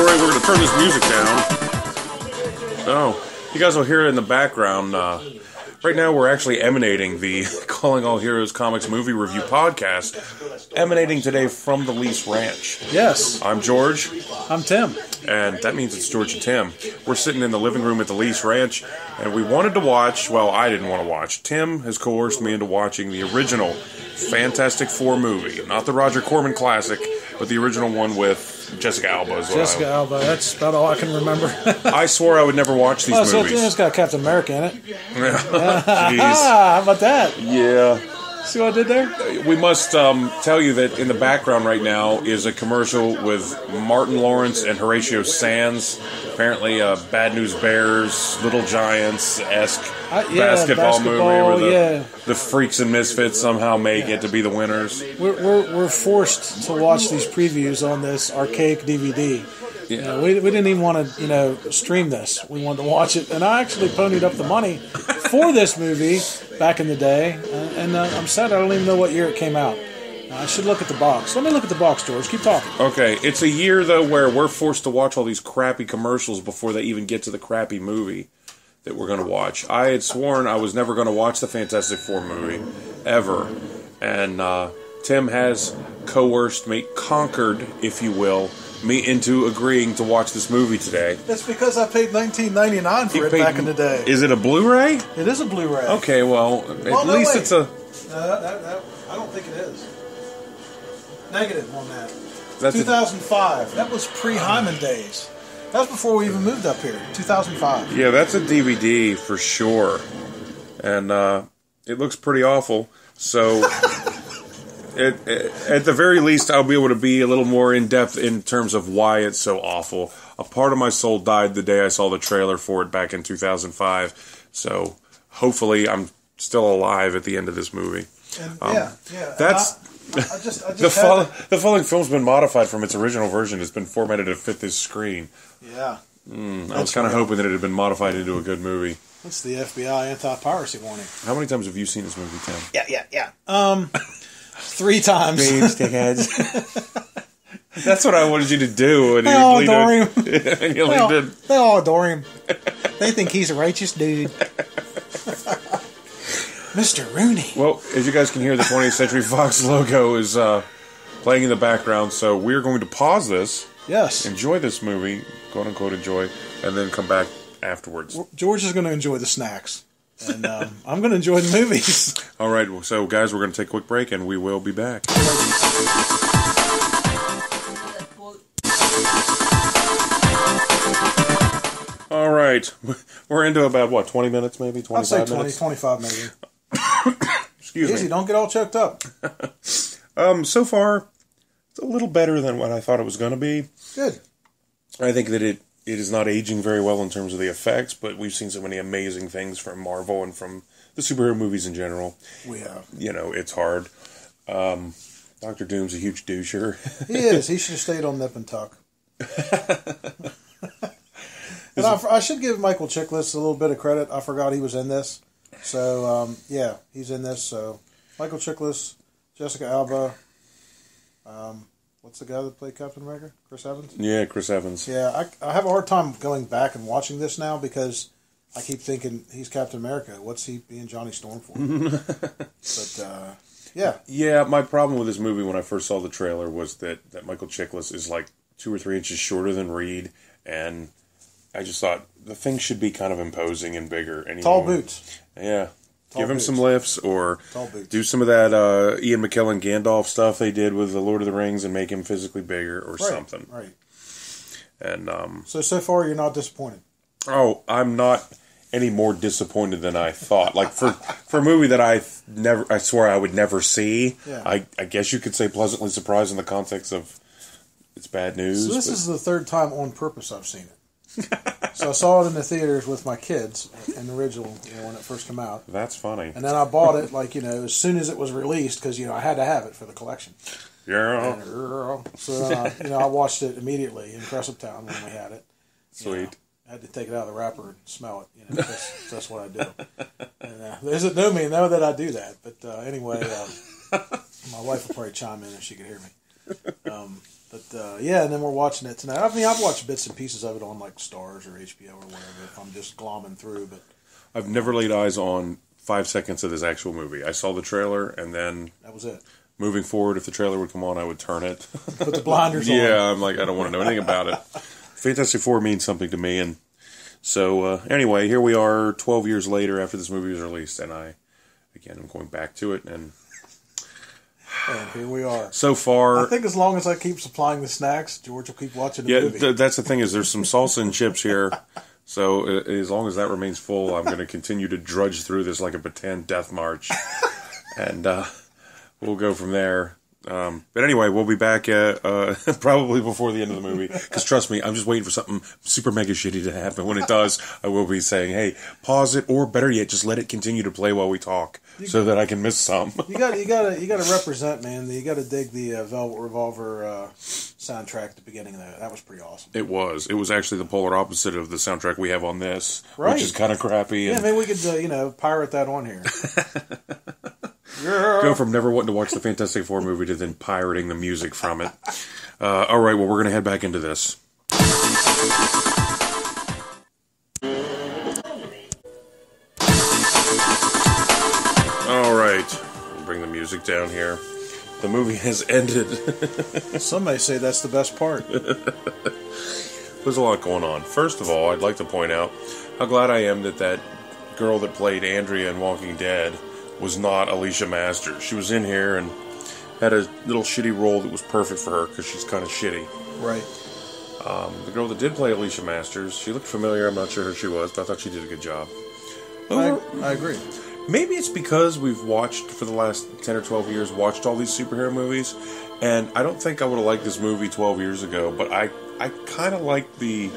Alright, we're going to turn this music down. Oh, you guys will hear it in the background. Right now we're actually emanating the Calling All Heroes Comics Movie Review podcast, emanating today from the Lease Ranch. Yes. I'm George. I'm Tim. And that means it's George and Tim. We're sitting in the living room at the Lease Ranch, and we wanted to watch, well, I didn't want to watch. Tim has coerced me into watching the original Fantastic Four movie. Not the Roger Corman classic, but the original one with Jessica Alba. Jessica Alba, that's about all I can remember. I swore I would never watch these movies. So it's got Captain America in it. Jeez. How about that? Yeah. See what I did there? We must tell you that in the background right now is a commercial with Martin Lawrence and Horatio Sands. Apparently Bad News Bears, Little Giants-esque basketball movie where the Freaks and Misfits somehow make it to be the winners. We're forced to watch these previews on this archaic DVD. Yeah. We didn't even want to, stream this. We wanted to watch it. And I actually ponied up the money for this movie back in the day. And I'm sad I don't even know what year it came out. I should look at the box. Let me look at the box, George. Keep talking. Okay. It's a year, though, where we're forced to watch all these crappy commercials before they even get to the crappy movie that we're going to watch. I had sworn I was never going to watch the Fantastic Four movie, ever. And Tim has coerced me, conquered, if you will, me into agreeing to watch this movie today. That's because I paid $19.99 for it back in the day. Is it a Blu-ray? It is a Blu-ray. Okay, well, at least it's a... I don't think it is. Negative on that. That's 2005. That was pre-Hyman days. That was before we even moved up here. 2005. Yeah, that's a DVD for sure. And it looks pretty awful. So... at the very least, I'll be able to be a little more in-depth in terms of why it's so awful. A part of my soul died the day I saw the trailer for it back in 2005. So, hopefully, I'm still alive at the end of this movie. And, That's... The following film's been modified from its original version. It's been formatted to fit this screen. Yeah. I was kind of hoping that it had been modified into a good movie. That's the FBI anti-piracy warning. How many times have you seen this movie, Tim? Yeah. 3 times. That's what I wanted you to do. They all adore him. They all adore him. They think he's a righteous dude. Mr. Rooney. Well, as you guys can hear, the 20th Century Fox logo is playing in the background, so we're going to pause this. Yes. Enjoy this movie, quote-unquote enjoy, and then come back afterwards. George is going to enjoy the snacks. And I'm going to enjoy the movies. All right, so guys, we're going to take a quick break, and we will be back. All right, we're into about, 20 minutes maybe? 25 I'd say 20, minutes? 25 maybe. Excuse me. Easy, don't get all choked up. So far, it's a little better than what I thought it was going to be. Good. I think that it is not aging very well in terms of the effects, but we've seen so many amazing things from Marvel and from the superhero movies in general. We have. It's hard. Dr. Doom's a huge doucher. He is. He should have stayed on Nip and Tuck. And I should give Michael Chiklis a little bit of credit. I forgot he was in this. So, he's in this. So, Michael Chiklis, Jessica Alba, what's the guy that played Captain America? Chris Evans? Yeah, Chris Evans. Yeah, I have a hard time going back and watching this now because I keep thinking he's Captain America. What's he being Johnny Storm for? But, yeah. Yeah, my problem with this movie when I first saw the trailer was that Michael Chiklis is like 2 or 3 inches shorter than Reed, and I just thought the thing should be kind of imposing and bigger. Anymore. Tall boots. Yeah. Tall Give him boots. some lifts, or do some of that Ian McKellen Gandalf stuff they did with The Lord of the Rings and make him physically bigger or something. Right. And So far you're not disappointed. Oh, I'm not any more disappointed than I thought. Like for a movie that I swore I would never see. Yeah. I guess you could say pleasantly surprised in the context of it's bad news. So this is the 3rd time on purpose I've seen it. So I saw it in the theaters with my kids in the original when it first came out. That's funny. And then I bought it as soon as it was released because I had to have it for the collection. Yeah. So then I watched it immediately in Cresaptown when we had it. Sweet. I had to take it out of the wrapper and smell it. That's what I do. And those that know me know that I do that. But anyway, my wife will probably chime in if she could hear me. Yeah, and then we're watching it tonight. I mean, I've watched bits and pieces of it on like Stars or HBO or whatever. If I'm just glomming through, but I've never laid eyes on 5 seconds of this actual movie. I saw the trailer, and then that was it. moving forward, if the trailer would come on, I would turn it. Put the blinders on. Yeah, I'm like, I don't want to know anything about it. Fantastic Four means something to me, and so anyway, here we are 12 years later after this movie was released, and I'm going back to it, and here we are. So far, I think as long as I keep supplying the snacks, George will keep watching the movie. Yeah, that's the thing is there's some salsa and chips here, so as long as that remains full, I'm going to continue to drudge through this like a Bataan death march, and we'll go from there. But anyway, we'll be back probably before the end of the movie, because trust me, I'm just waiting for something super mega shitty to happen. When it does, I will be saying, hey, pause it, or better yet, just let it continue to play while we talk, so that I can miss some. You gotta represent, man. You gotta dig the Velvet Revolver soundtrack at the beginning of that. That was pretty awesome. It was actually the polar opposite of the soundtrack we have on this, right. Which is kind of crappy. Yeah, maybe we could pirate that on here. Go from never wanting to watch the Fantastic Four movie to then pirating the music from it. All right, well, we're going to head back into this. All right, we'll bring the music down here. The movie has ended. Some may say that's the best part. There's a lot going on. First of all, I'd like to point out how glad I am that girl that played Andrea in Walking Dead was not Alicia Masters. She was in here and had a little shitty role that was perfect for her because she's kind of shitty. Right. The girl that did play Alicia Masters, she looked familiar. I'm not sure who she was, but I thought she did a good job. I agree. Maybe it's because we've watched, for the last 10 or 12 years, watched all these superhero movies, and I don't think I would have liked this movie 12 years ago, but I kind of like the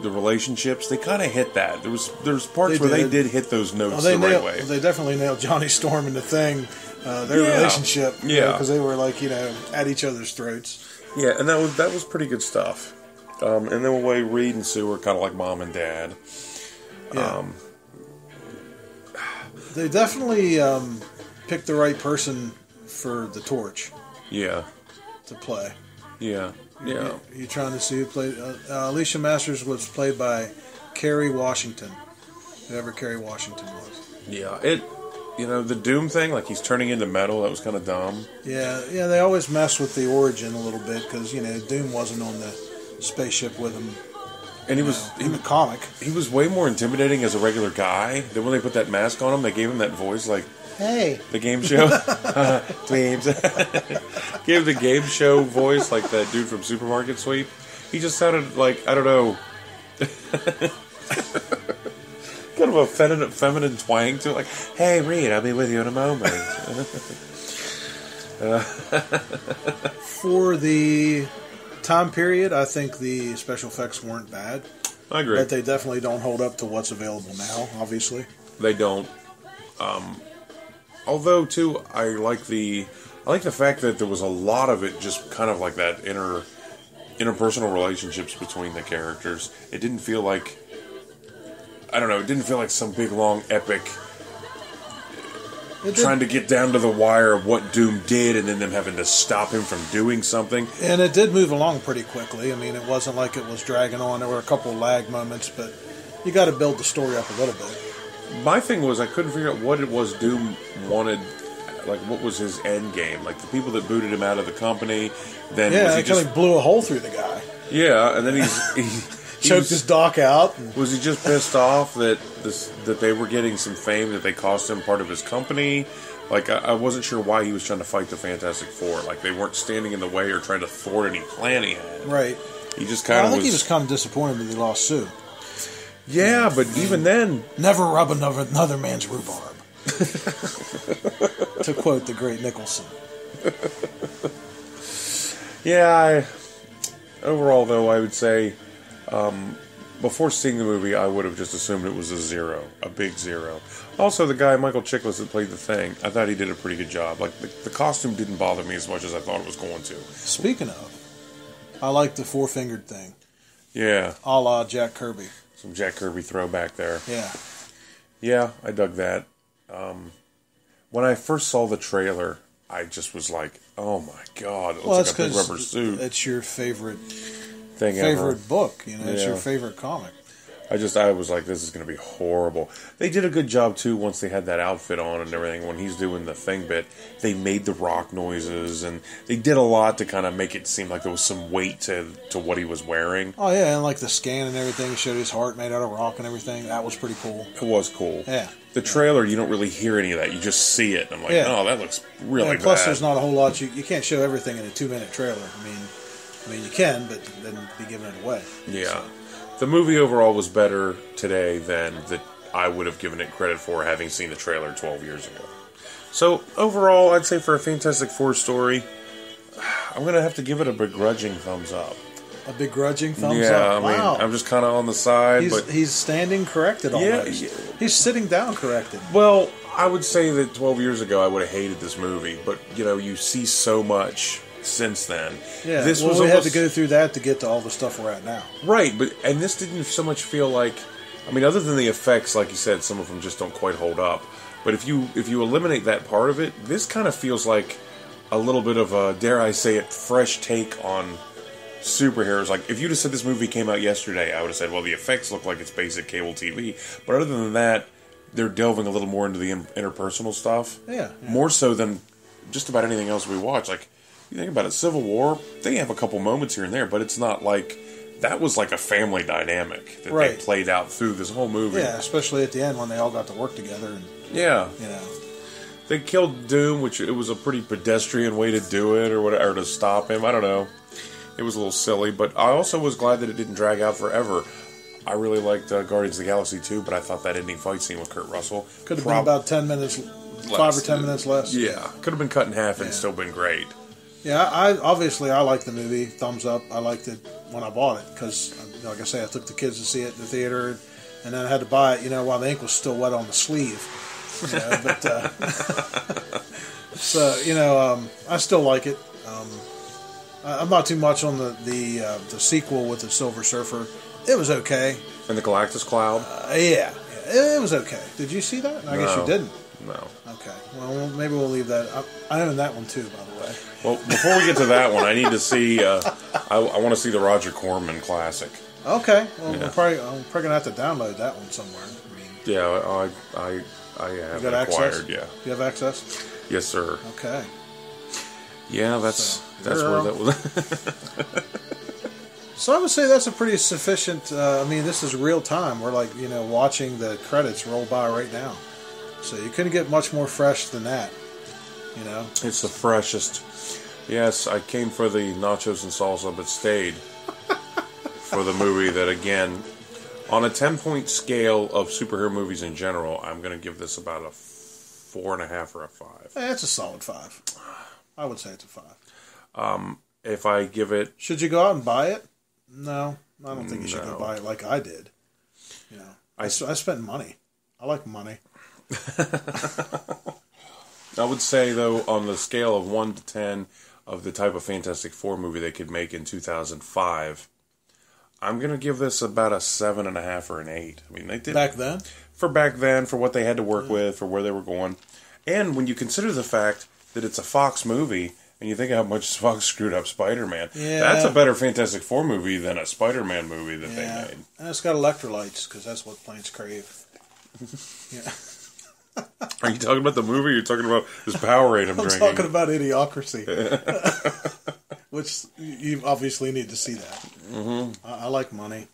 relationships. They kind of hit that. There's parts where they did hit those notes the right way. They definitely nailed Johnny Storm and the Thing, their relationship. Yeah, because they were like at each other's throats. Yeah, and that was pretty good stuff. And then the way Reed and Sue were kind of like mom and dad. Yeah. They definitely picked the right person for the torch. Yeah. To play. Yeah. Yeah. You're trying to see who played. Alicia Masters was played by Kerry Washington, whoever Kerry Washington was. Yeah. The Doom thing, like he's turning into metal, that was kind of dumb. Yeah. They always mess with the origin a little bit because Doom wasn't on the spaceship with him. And he was in the comic. He was way more intimidating as a regular guy. Then when they put that mask on him, they gave him that voice like, hey, the game show. Dreams. Gave the game show voice like that dude from Supermarket Sweep. He just sounded like, I don't know, kind of a feminine twang to it. Like, hey, Reed, I'll be with you in a moment. For the time period, I think the special effects weren't bad. I agree. But they definitely don't hold up to what's available now, obviously. They don't. Although, too, I like the fact that there was a lot of it just kind of like that interpersonal relationships between the characters. It didn't feel like, I don't know, it didn't feel like some big, long, epic trying to get down to the wire of what Doom did and then them having to stop him from doing something. And it did move along pretty quickly. I mean, it wasn't like it was dragging on. There were a couple of lag moments, but you got to build the story up a little bit. My thing was I couldn't figure out what it was Doom wanted, like what was his end game. Like the people that booted him out of the company, then he kind of blew a hole through the guy. Yeah, and then he choked his dock out. Was he just pissed off that they were getting some fame, that they cost him part of his company? Like I wasn't sure why he was trying to fight the Fantastic Four. Like they weren't standing in the way or trying to thwart any plan he had. Right. He just kind of. I think he was kind of disappointed that he lost Sue. Yeah, but even then... Never rub another man's rhubarb. To quote the great Nicholson. Yeah, overall, though, I would say, before seeing the movie, I would have just assumed it was a big zero. Also, the guy, Michael Chiklis, that played the Thing, I thought he did a pretty good job. Like, the costume didn't bother me as much as I thought it was going to. Speaking of, I like the four-fingered thing. Yeah. A la Jack Kirby. Some Jack Kirby throwback there. Yeah. Yeah, I dug that. When I first saw the trailer, I just was like, oh my god, it Well, looks that's like a big rubber because suit it's your favorite thing ever. book. You know, it's Yeah. your favorite comic. I was like, this is going to be horrible. They did a good job, too, once they had that outfit on and everything. When he's doing the thing bit, they made the rock noises, and they did a lot to kind of make it seem like there was some weight to what he was wearing. Oh, yeah, and like the scan and everything showed his heart made out of rock and everything. That was pretty cool. It was cool. Yeah. The trailer, you don't really hear any of that. You just see it. And I'm like, Yeah. oh, that looks really bad. Plus, there's not a whole lot. You can't show everything in a 2-minute trailer. I mean, you can, but then be giving it away. Yeah. So. The movie overall was better today than that I would have given it credit for having seen the trailer 12 years ago. So, overall, I'd say for a Fantastic Four story, I'm going to have to give it a begrudging thumbs up. A begrudging thumbs Yeah, up. I mean, Wow. I'm just kind of on the side, but... He's standing corrected almost. Yeah. He's sitting down corrected. Well, I would say that 12 years ago I would have hated this movie, but, you see so much since then. Yeah, This well, was we almost, had to go through that to get to all the stuff we're at now. Right, and this didn't so much feel like... I mean, other than the effects, like you said, some of them just don't quite hold up. But if you eliminate that part of it, this kind of feels like a little bit of a, dare I say it, fresh take on superheroes. Like, if you'd have said this movie came out yesterday, I would have said, well, the effects look like it's basic cable TV. But other than that, they're delving a little more into the interpersonal stuff. Yeah. More so than just about anything else we watch. Like, you think about it, Civil War, they have a couple moments here and there, but it's not like... That was like a family dynamic that they played out through this whole movie. Yeah, especially at the end when they all got to work together. And, yeah. They killed Doom, which it was a pretty pedestrian way to do it, or whatever, or to stop him. I don't know. It was a little silly, but I also was glad that it didn't drag out forever. I really liked Guardians of the Galaxy 2, but I thought that ending fight scene with Kurt Russell could have been about 10 minutes, 5 or 10 minutes less. Yeah, could have been cut in half and still been great. Yeah, I like the movie. Thumbs up. I liked it when I bought it because, like I say, I took the kids to see it in the theater, and then I had to buy it, while the ink was still wet on the sleeve. But so I still like it. I'm not too much on the sequel with the Silver Surfer. It was okay. And the Galactus Cloud. Yeah, it was okay. Did you see that? I guess you didn't. No. Okay. Well, maybe we'll leave that. I own that one too, by the way. Well, before we get to that one, I need to see. I want to see the Roger Corman classic. Okay. Well, I'm probably gonna have to download that one somewhere. Yeah, I have got acquired. access? Yeah. You have access? Yes, sir. Okay. Yeah, that's where that was. So I would say that's a pretty sufficient. This is real time. We're like watching the credits roll by right now. So you couldn't get much more fresh than that. It's the freshest. Yes, I came for the nachos and salsa, but stayed for the movie that, again, on a 10-point scale of superhero movies in general, I'm going to give this about a 4.5 or a 5. It's a solid 5. I would say it's a 5. If I give it... Should you go out and buy it? No, I don't think you should go buy it like I did. I spent money. I like money. I would say, though, on the scale of 1 to 10 of the type of Fantastic Four movie they could make in 2005, I'm going to give this about a 7.5 or an 8. I mean, they did... Back then? For back then, for what they had to work with, for where they were going. And when you consider the fact that it's a Fox movie, and you think how much Fox screwed up Spider-Man, that's a better Fantastic Four movie than a Spider-Man movie that they made. And it's got electrolytes, because that's what planes crave. Yeah. Are you talking about the movie or are you talking about this Powerade I'm drinking? I'm talking about Idiocracy. Which you obviously need to see that. Mm-hmm. I like money.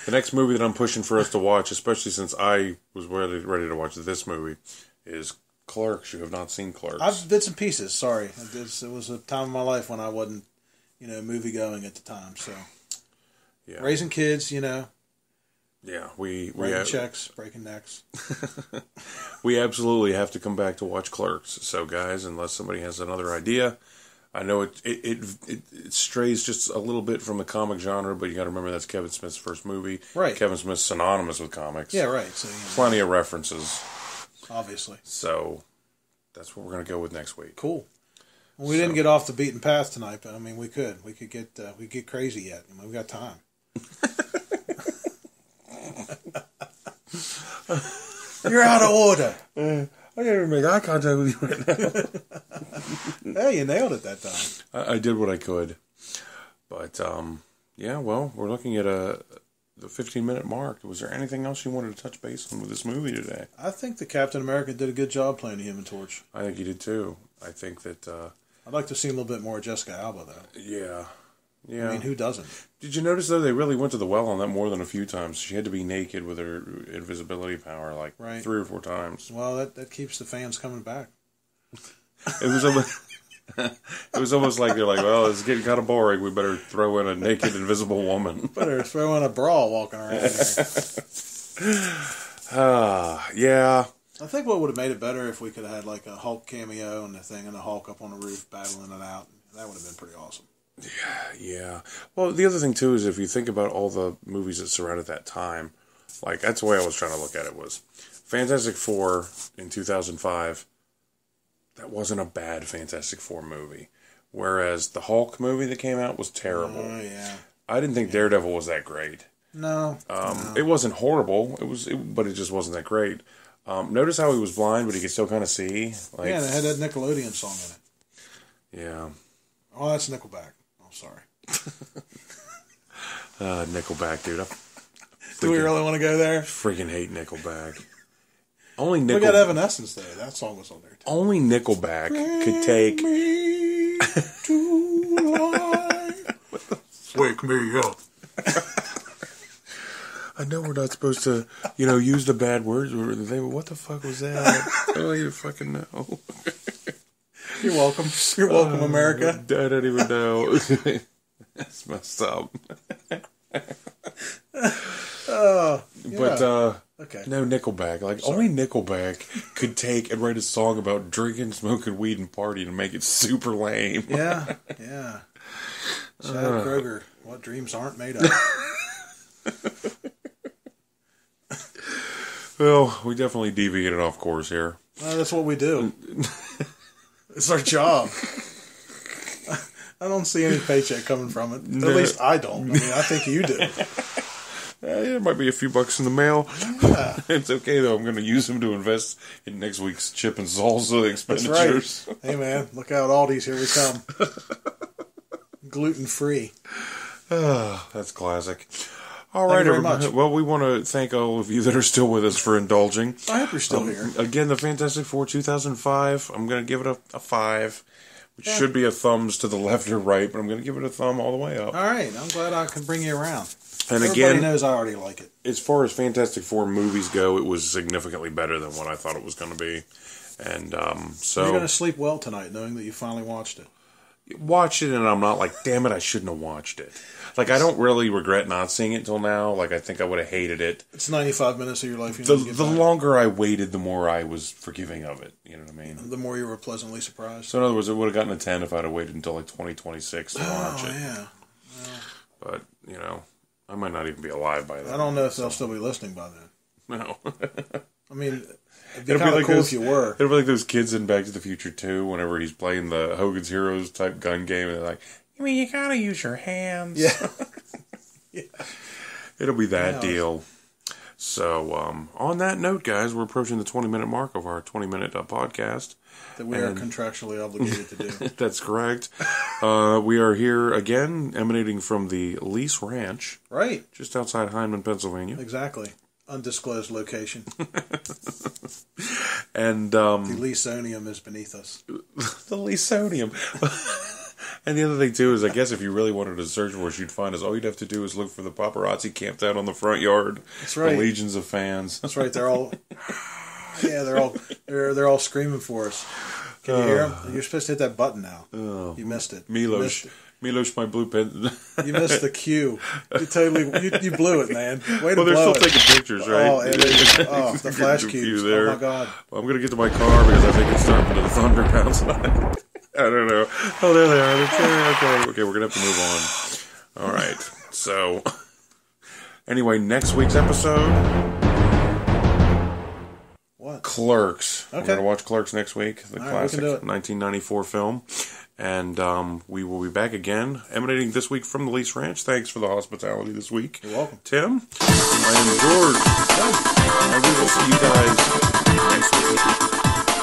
The next movie that I'm pushing for us to watch, especially since I was ready to watch this movie, is Clerks. You have not seen Clerks. I've bits and pieces, sorry. It was a time in my life when I wasn't, movie going at the time. So, raising kids, Yeah, we writing checks, breaking necks. We absolutely have to come back to watch Clerks. So, guys, unless somebody has another idea, I know it strays just a little bit from the comic genre, but you got to remember that's Kevin Smith's first movie. Right. Kevin Smith's synonymous with comics. Yeah, right. So plenty of references. Obviously. So that's what we're going to go with next week. Cool. Well, we didn't get off the beaten path tonight, but we could. We could get crazy yet. We've got time. You're out of order. I can't even make eye contact with you right now. Hey, you nailed it that time. I did what I could. But, yeah, well, we're looking at the 15-minute mark. Was there anything else you wanted to touch base on with this movie today? I think the Captain America did a good job playing the Human Torch. I think you did, too. I think that... I'd like to see a little bit more of Jessica Alba, though. Yeah. Yeah. I mean, who doesn't? Did you notice, though, they really went to the well on that more than a few times? She had to be naked with her invisibility power, like, right. 3 or 4 times. Well, that keeps the fans coming back. It was almost... It was almost like they're like, well, it's getting kind of boring. We better throw in a naked, invisible woman. Better throw in a bra walking around here. Yeah. I think what would have made it better if we could have had like a Hulk cameo and the thing and the Hulk up on the roof battling it out. That would have been pretty awesome. Yeah. Well, the other thing, too, is if you think about all the movies that surrounded that time, like, that's the way I was trying to look at it was Fantastic Four in 2005. That wasn't a bad Fantastic Four movie. Whereas the Hulk movie that came out was terrible. Oh, yeah. I didn't think Daredevil was that great. No. It wasn't horrible, but it just wasn't that great. Notice how he was blind, but he could still kind of see. Like, yeah, they had that Nickelodeon song in it. Yeah. Oh, that's Nickelback. Oh, sorry. Nickelback, dude. Do we really want to go there? Freaking hate Nickelback. Only We got Evanescence there. That song was on there, too. Only Nickelback could take... Me to life. Wake me up. I know we're not supposed to, use the bad words. What the fuck was that? I don't even fucking know. You're welcome. You're welcome, America. I don't even know. That's messed up. But, okay. No, Nickelback. Like, only Nickelback could take and write a song about drinking, smoking weed, and partying and make it super lame. Yeah, yeah. Chad Kroger, what dreams aren't made of. Well, we definitely deviated off course here. That's what we do. It's our job. I don't see any paycheck coming from it. No. At least I don't. I mean, I think you do. There might be a few bucks in the mail. Yeah. It's okay, though. I'm going to use them to invest in next week's chip and salsa expenditures. That's right. Hey, man, look out, Aldi's. Here we come. Gluten-free. That's classic. All Thank right, you very everybody. much. Well, we want to thank all of you that are still with us for indulging. I hope you're still here. Again, the Fantastic Four 2005, I'm going to give it a 5, which should be a thumbs to the left or right, but I'm going to give it a thumb all the way up. All right. I'm glad I can bring you around. And Everybody again, knows I already like it. as far as Fantastic Four movies go, it was significantly better than what I thought it was going to be. And so You're going to sleep well tonight knowing that you finally watched it. watch it, and I'm not like, damn it, I shouldn't have watched it. Like, I don't really regret not seeing it till now. Like, I think I would have hated it. It's 95 minutes of your life. You The need to get back. longer I waited, the more I was forgiving of it. You know what I mean? The more you were pleasantly surprised. So, in other words, it would have gotten a 10 if I'd have waited until like 2026 to watch it. Yeah. But, I might not even be alive by then. I don't know if they'll still be listening by then. No. I mean, it'd be kind of cool if you were. It'll be like those kids in Back to the Future 2, whenever he's playing the Hogan's Heroes type gun game, and they're like, I mean, you gotta use your hands. Yeah. Yeah. It'll be that deal. So, on that note, guys, we're approaching the 20-minute mark of our 20-minute podcast. That we are contractually obligated to do. That's correct. We are here again, emanating from the Lease Ranch. Right. Just outside Hyndman, Pennsylvania. Exactly. Undisclosed location. And The Leasonium is beneath us. the Leasonium. And the other thing, too, is I guess if you really wanted to search for us, you'd find us. All you'd have to do is look for the paparazzi camped out on the front yard. That's right. The legions of fans. That's right. They're all... Yeah, they're all screaming for us. Can you hear them? You're supposed to hit that button now. You missed it. Milos, my blue pen. You missed the cue. You blew it, man. Way to Well, they're blow still it. taking pictures, right? The flash cubes. there. Oh my god. Well, I'm going to get to my car because I think it's starting to thunder outside. I don't know. Oh, there they are. Okay, we're going to have to move on. All right. So, anyway, next week's episode, What? Clerks. Okay. We're going to watch Clerks next week, the All right, classic we can do it. 1994 film. And we will be back again, emanating this week from the Lease Ranch. Thanks for the hospitality this week. You're welcome. Tim, I am George. And we will see you guys next week.